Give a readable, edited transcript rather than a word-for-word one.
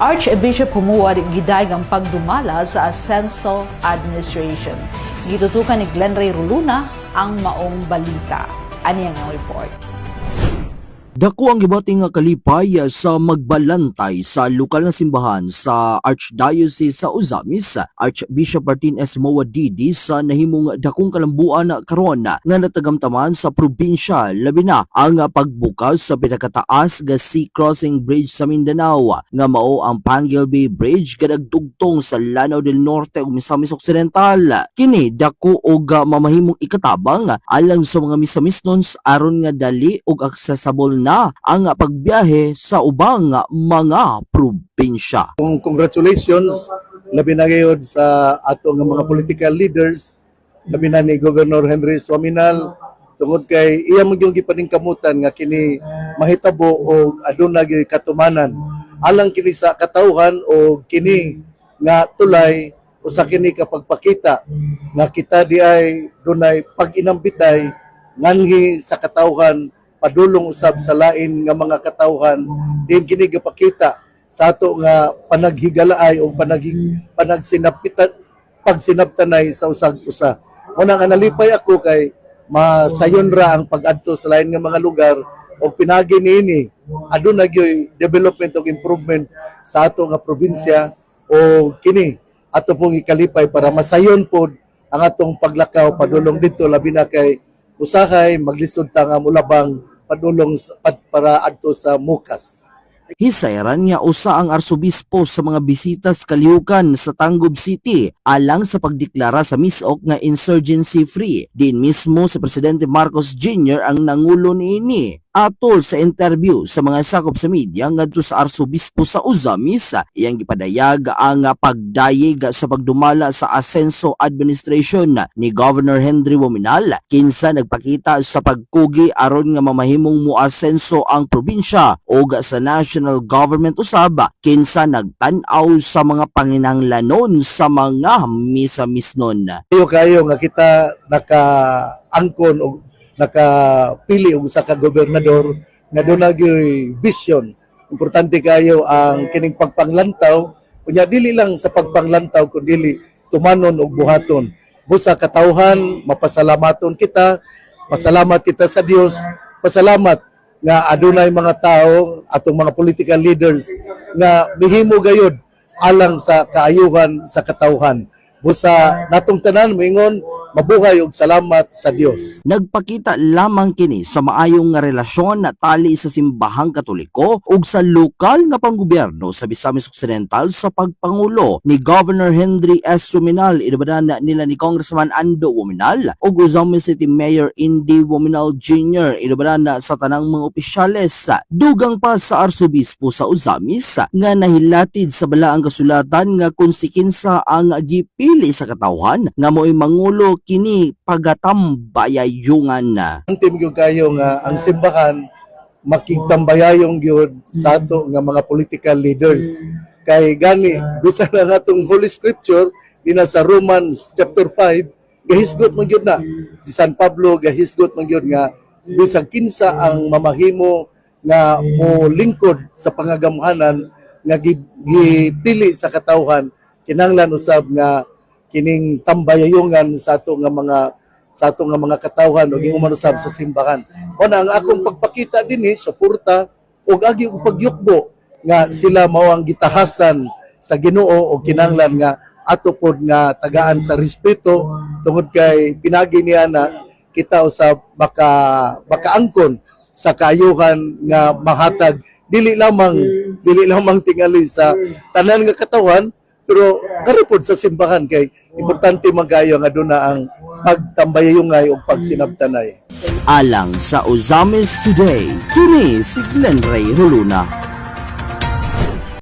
Archbishop humuwad giday ang pagdumala sa Ascenso Administration. Gitutukan ni Glenn Ray Roluna ang maong balita. Ani ang report. Dako ang gibating nga kalipay sa magbalantay sa lokal na simbahan sa Archdiocese sa Ozamis. Archbishop Martin S. Moadidi sa nahimong dakong kalambuan karon nga natagamtaman sa probinsya, labi na ang pagbukas sa pinakataas nga sea crossing bridge sa Mindanao nga mao ang Panguil Bay Bridge kadagdugtong sa Lanao del Norte ug Misamis Occidental. Kini dako og mamahimong ikatabang alang sa mga Misamisnons aron nga dali ug accessible na ang pagbiyahe sa ubang mga probinsya. Congratulations labi na gayud sa ato nga mga political leaders, labi na ni Governor Henry Swaminal tungod kay iya mo yung gipaningkamutan nga kini mahitabo o aduna gyud katumanan alang kini sa katawhan o kini nga tulay usa kini kapagpakita nga kita di ay dunay pag-inambitay nganhi sa katawhan padulong usab sa lain nga mga katawhan din kini gapakita sa ato nga panaghigalaay o pagsinabtanay sa usag-usa. Muna nga nalipay ako kay masayon ra ang pag-adto sa lain nga mga lugar o pinagi niini aduna gyoy development o improvement sa ato nga probinsya o kini ato pong ikalipay para masayon pod ang atong paglakaw padulong dito labi na kay usahay maglisod ta nga mulabang padulong para adto sa Mukas. Hisayran nga usa ang arsobispo sa mga bisita sa kalihukan sa Tangub City alang sa pagdeklara sa misok nga insurgency free. Din mismo sa Presidente Marcos Jr. ang nangulo niini. Atol sa interview sa mga sakop sa media ngadto sa arsobispo sa Ozamis, iyang gipadayag ang pagdayeg sa pagdumala sa Ascenso Administration ni Governor Henry Wominal kinsa nagpakita sa pagkugi aron nga mamahimong muasenso ang probinsya ug sa national government usab kinsa nagtan-aw sa mga panginahanglanon sa mga misamisnon. Kayo nga kita naka-angkon o nakapili og usa ka gobernador nga doon nagyoy vision. Importante kayo ang kining pagpanglantaw, kunya dili lang sa pagpanglantaw kundi tumanon og buhaton. Busa katawhan, mapasalamaton kita, pasalamat kita sa Dios, pasalamat nga adunay mga tao atong mga political leaders nga mihimo gayud alang sa kaayuhan sa katawhan. Busa natong tanan moingon mabuhay og salamat sa Dios. Nagpakita lamang kini sa maayong nga relasyon na tali sa simbahang Katoliko ug sa lokal nga panggobyerno sa Misamis Occidental sa pagpangulo ni Governor Henry S. Wominal, inubanan nila ni Congressman Ando Wominal ug Ozamis City Mayor Indy Wominal Jr. inubanan sa tanang mga opisyales. Dugang pa sa arsobispo sa Ozamis nga nahilatid sa balaang kasulatan nga konsekensa ang gipili sa katawhan nga mo'y mangulo kini pagatambayayungan. Ang team gyud kayo nga ang simbahan makigtambayayong gyud sa ato nga mga political leaders. Kay gani bisan na natong Holy Scripture dina sa Romans chapter 5 gahisgot man gyud na si San Pablo gahisgot man gyud nga bisag kinsa ang mamahimo nga mo lingkod sa pangagamhanan nga gipili sa katawhan kinahanglan usab nga kining tambayayungan sa ato nga mga katawhan ug ingon usab sa simbahan. Una ang akong pagpakita dinhi suporta ug agi ug pagyukbo nga sila mao ang gitahasan sa Ginoo ug kinahanglan nga ato pod nga tagaan sa respeto tungod kay pinagi niya na kita usab makaangkon sa kaayuhan nga mahatag dili lamang tingali sa tanan nga katawhan pero garipod sa simbahan kay importante magayo nga aduna ang pagtambayayungay o pagsinabtanay. Alang sa Ozamis Today, kini si Glenn Ray Roluna.